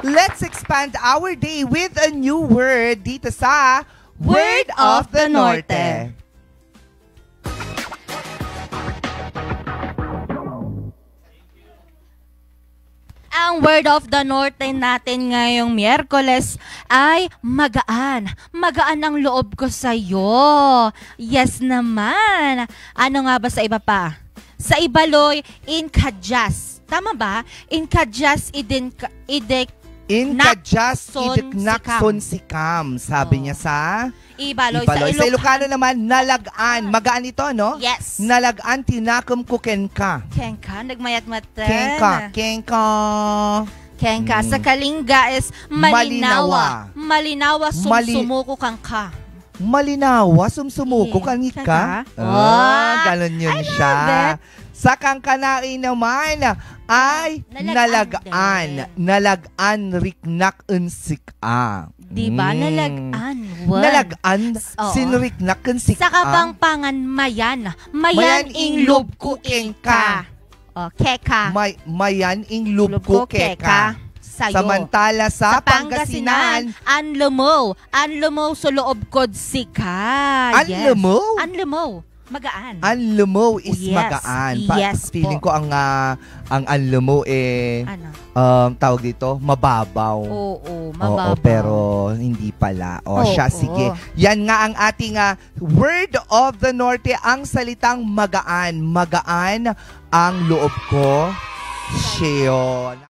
let's expand our day with a new word dito sa Word of the Norte. Ang Word of the Norte natin ngayong Miyerkules ay magaan. Magaan ang loob ko sa'yo. Yes naman. Ano nga ba sa iba pa? Sa Ibaloy, inkadyas. Tama ba? Inkadyas idek Nakson sikam. Sabi niya sa Ibaloy. Sa Ilocano naman, nalagaan. Magaan ito, no? Yes. Nalagaan tinakom ko kenka. Kenka, nagmayat-matan. Kenka. Sa Kalinga is malinawa. Malinawa, sumsumuko kang ka. Malinawa, sumsumuko kang ka? Ganon yun siya. Sa Kangkanai naman ay nalagaan. Nalagaan riknak unsika. Diba? Nalagaan. Nalagaan sinriknak unsika. Sa Kapampangan mayan. Mayan ing lubko ka. Keka. Mayan ing lubko keka. Sayo. Samantala sa Pangasinan, anlumo sa loob kod sika. Anlumo? Anlumo. Magaan. Anlumo is magaan. Yes feeling po. ko ang anlumo tawag dito, mababaw. Oo, mababaw. Oo, pero hindi pala. Siya, sige. Yan nga ang ating Word of the Norte, ang salitang magaan. Magaan ang loob ko. Siyon.